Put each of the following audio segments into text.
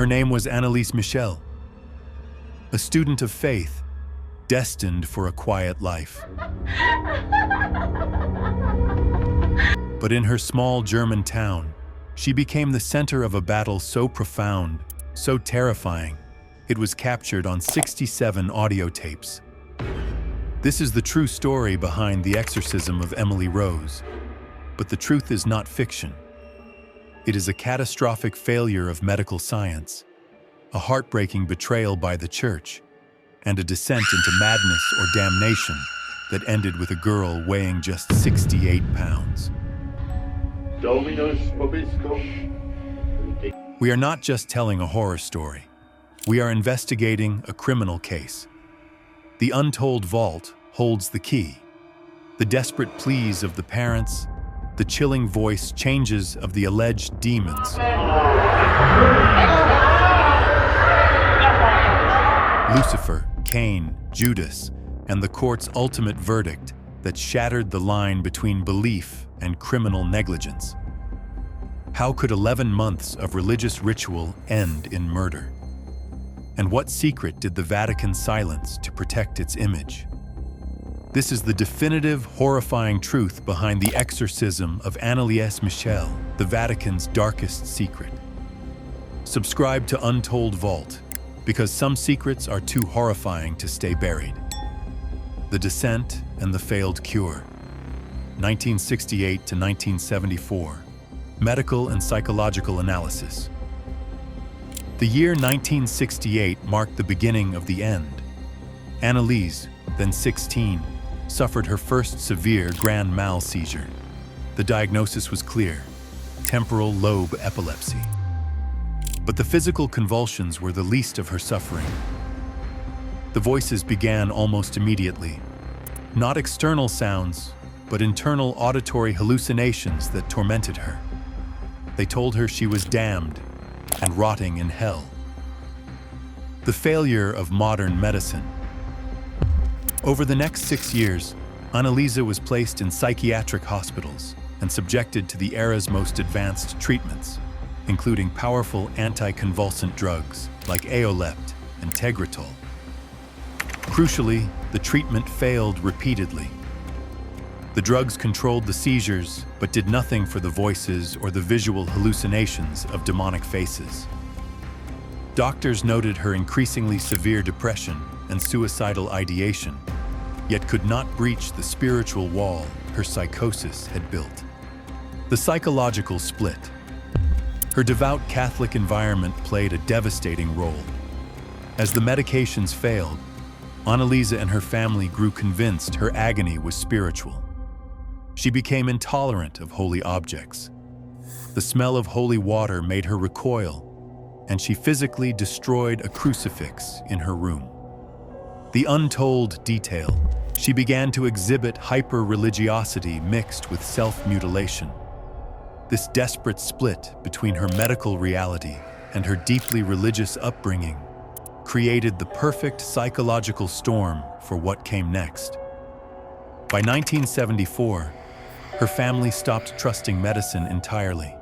Her name was Anneliese Michel, a student of faith, destined for a quiet life. But in her small German town, she became the center of a battle so profound, so terrifying, it was captured on 67 audio tapes. This is the true story behind the Exorcism of Emily Rose. But the truth is not fiction. It is a catastrophic failure of medical science, a heartbreaking betrayal by the church, and a descent into madness or damnation that ended with a girl weighing just 68 pounds. We are not just telling a horror story. We are investigating a criminal case. The Untold Vault holds the key. The desperate pleas of the parents, the chilling voice changes of the alleged demons. Lucifer, Cain, Judas, and the court's ultimate verdict that shattered the line between belief and criminal negligence. How could 11 months of religious ritual end in murder? And what secret did the Vatican silence to protect its image? This is the definitive, horrifying truth behind the exorcism of Anneliese Michel, the Vatican's darkest secret. Subscribe to Untold Vault, because some secrets are too horrifying to stay buried. The Descent and the Failed Cure. 1968 to 1974. Medical and psychological analysis. The year 1968 marked the beginning of the end. Anneliese, then 16, suffered her first severe grand mal seizure. The diagnosis was clear: temporal lobe epilepsy. But the physical convulsions were the least of her suffering. The voices began almost immediately. Not external sounds, but internal auditory hallucinations that tormented her. They told her she was damned and rotting in hell. The failure of modern medicine. Over the next 6 years, Anneliese was placed in psychiatric hospitals and subjected to the era's most advanced treatments, including powerful anticonvulsant drugs like Aolept and Tegretol. Crucially, the treatment failed repeatedly. The drugs controlled the seizures, but did nothing for the voices or the visual hallucinations of demonic faces. Doctors noted her increasingly severe depression and suicidal ideation, yet could not breach the spiritual wall her psychosis had built. The psychological split. Her devout Catholic environment played a devastating role. As the medications failed, Anneliese and her family grew convinced her agony was spiritual. She became intolerant of holy objects. The smell of holy water made her recoil, and she physically destroyed a crucifix in her room. The untold detail: she began to exhibit hyper-religiosity mixed with self-mutilation. This desperate split between her medical reality and her deeply religious upbringing created the perfect psychological storm for what came next. By 1974, her family stopped trusting medicine entirely.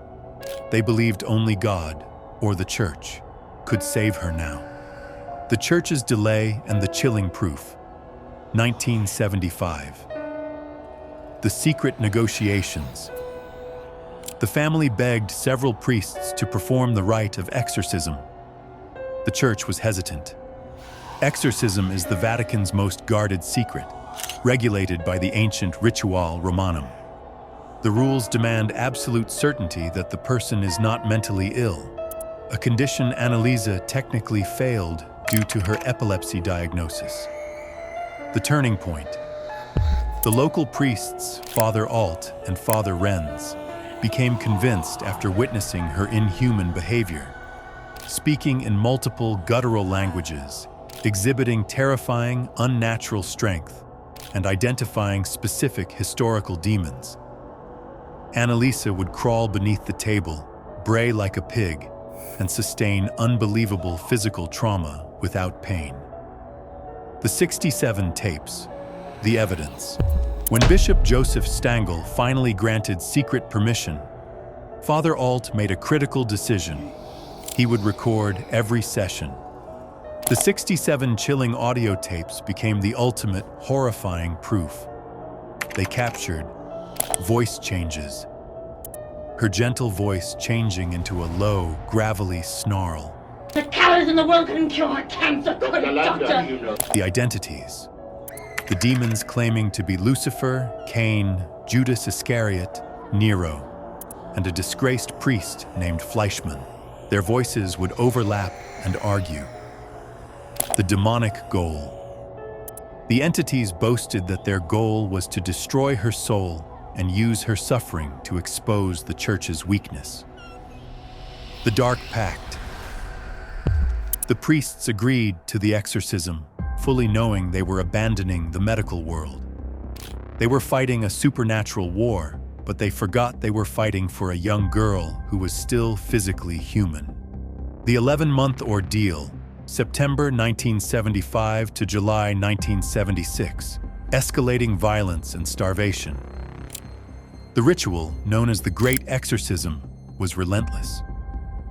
They believed only God, or the church, could save her now. The church's delay and the chilling proof. 1975. The secret negotiations. The family begged several priests to perform the rite of exorcism. The church was hesitant. Exorcism is the Vatican's most guarded secret, regulated by the ancient Ritual Romanum. The rules demand absolute certainty that the person is not mentally ill, a condition Anneliese technically failed due to her epilepsy diagnosis. The turning point. The local priests, Father Alt and Father Renz, became convinced after witnessing her inhuman behavior, speaking in multiple guttural languages, exhibiting terrifying, unnatural strength, and identifying specific historical demons. Anneliese would crawl beneath the table, bray like a pig, and sustain unbelievable physical trauma without pain. The 67 tapes, the evidence. When Bishop Joseph Stangl finally granted secret permission, Father Alt made a critical decision. He would record every session. The 67 chilling audio tapes became the ultimate, horrifying proof. They captured voice changes, her gentle voice changing into a low, gravelly snarl. The calories in the world couldn't cure her cancer, could it, Doctor? You know. The identities. The demons claiming to be Lucifer, Cain, Judas Iscariot, Nero, and a disgraced priest named Fleischmann. Their voices would overlap and argue. The demonic goal. The entities boasted that their goal was to destroy her soul and use her suffering to expose the church's weakness. The Dark Pact. The priests agreed to the exorcism, fully knowing they were abandoning the medical world. They were fighting a supernatural war, but they forgot they were fighting for a young girl who was still physically human. The 11-month ordeal, September 1975 to July 1976, escalating violence and starvation. The ritual, known as the Great Exorcism, was relentless.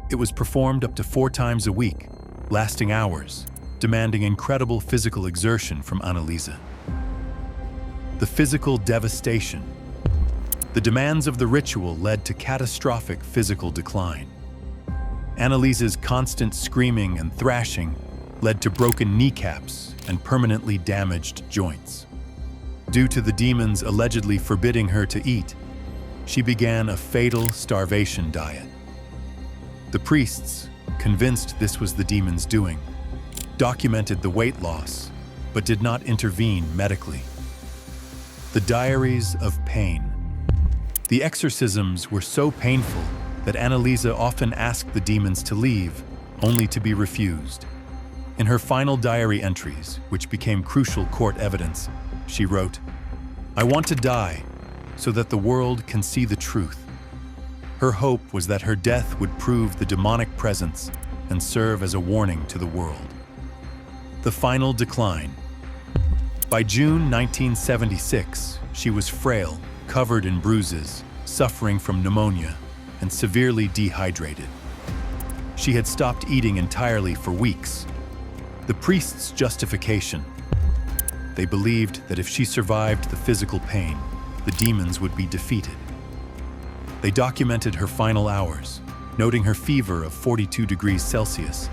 It was performed up to 4 times a week, lasting hours, demanding incredible physical exertion from Anneliese. The physical devastation. The demands of the ritual led to catastrophic physical decline. Anneliese's constant screaming and thrashing led to broken kneecaps and permanently damaged joints. Due to the demons allegedly forbidding her to eat, she began a fatal starvation diet. The priests, convinced this was the demons' doing, documented the weight loss, but did not intervene medically. The Diaries of Pain. The exorcisms were so painful that Anneliese often asked the demons to leave, only to be refused. In her final diary entries, which became crucial court evidence, she wrote, "I want to die so that the world can see the truth." Her hope was that her death would prove the demonic presence and serve as a warning to the world. The final decline. By June 1976, she was frail, covered in bruises, suffering from pneumonia, and severely dehydrated. She had stopped eating entirely for weeks. The priests' justification. They believed that if she survived the physical pain, the demons would be defeated. They documented her final hours, noting her fever of 42 degrees Celsius,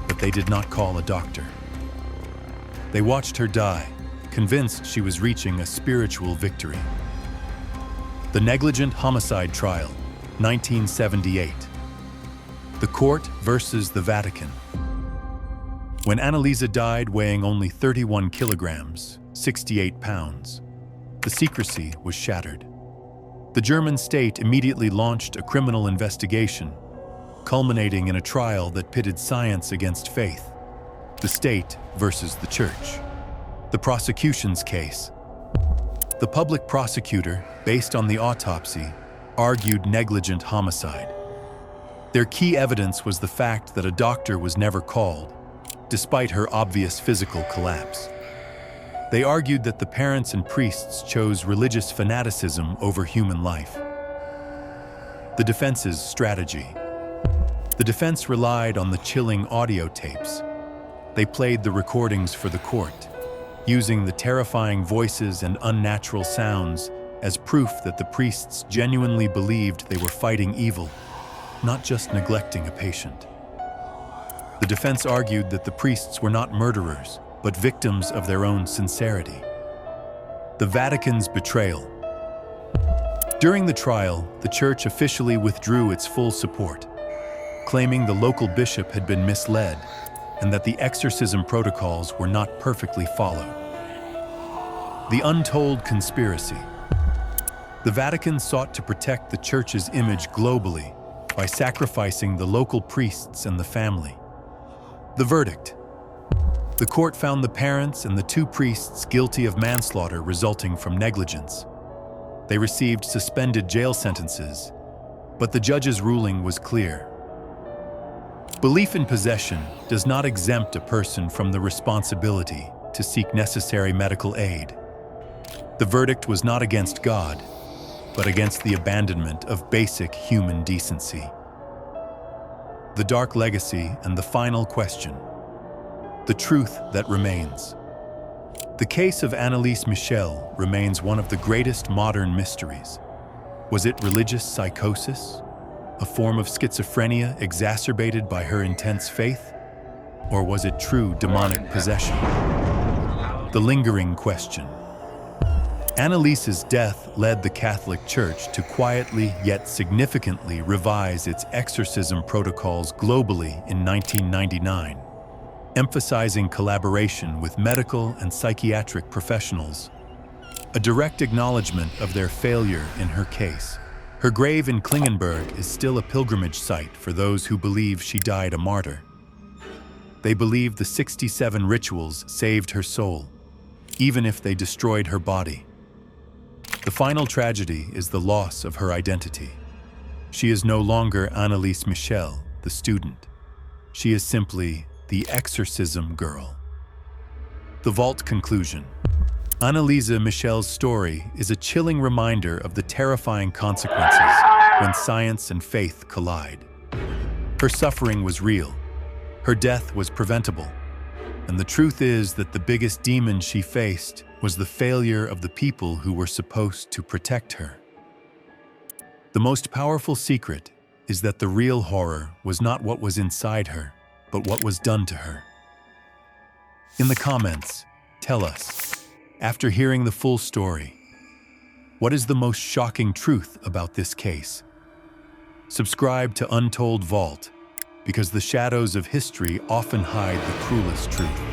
but they did not call a doctor. They watched her die, convinced she was reaching a spiritual victory. The Negligent Homicide Trial, 1978. The Court versus the Vatican. When Anneliese died weighing only 31 kilograms, 68 pounds, the secrecy was shattered. The German state immediately launched a criminal investigation, culminating in a trial that pitted science against faith, the state versus the church. The prosecution's case. The public prosecutor, based on the autopsy, argued negligent homicide. Their key evidence was the fact that a doctor was never called, despite her obvious physical collapse. They argued that the parents and priests chose religious fanaticism over human life. The defense's strategy. The defense relied on the chilling audio tapes. They played the recordings for the court, using the terrifying voices and unnatural sounds as proof that the priests genuinely believed they were fighting evil, not just neglecting a patient. The defense argued that the priests were not murderers, but victims of their own sincerity. The Vatican's betrayal. During the trial, the church officially withdrew its full support, claiming the local bishop had been misled and that the exorcism protocols were not perfectly followed. The untold conspiracy. The Vatican sought to protect the church's image globally by sacrificing the local priests and the family. The verdict. The court found the parents and the 2 priests guilty of manslaughter resulting from negligence. They received suspended jail sentences, but the judge's ruling was clear. Belief in possession does not exempt a person from the responsibility to seek necessary medical aid. The verdict was not against God, but against the abandonment of basic human decency. the dark legacy, and the final question: the truth that remains. The case of Anneliese Michel remains one of the greatest modern mysteries. Was it religious psychosis, a form of schizophrenia exacerbated by her intense faith? Or was it true demonic possession? The lingering question. Anneliese's death led the Catholic Church to quietly yet significantly revise its exorcism protocols globally in 1999, emphasizing collaboration with medical and psychiatric professionals, a direct acknowledgement of their failure in her case. Her grave in Klingenberg is still a pilgrimage site for those who believe she died a martyr. They believe the 67 rituals saved her soul, even if they destroyed her body. The final tragedy is the loss of her identity. She is no longer Anneliese Michel, the student. She is simply the exorcism girl. The Vault conclusion. Anneliese Michel's story is a chilling reminder of the terrifying consequences when science and faith collide. Her suffering was real. Her death was preventable. And the truth is that the biggest demon she faced was the failure of the people who were supposed to protect her. The most powerful secret is that the real horror was not what was inside her, but what was done to her. In the comments, tell us, after hearing the full story, what is the most shocking truth about this case? Subscribe to Untold Vault, because the shadows of history often hide the cruelest truth.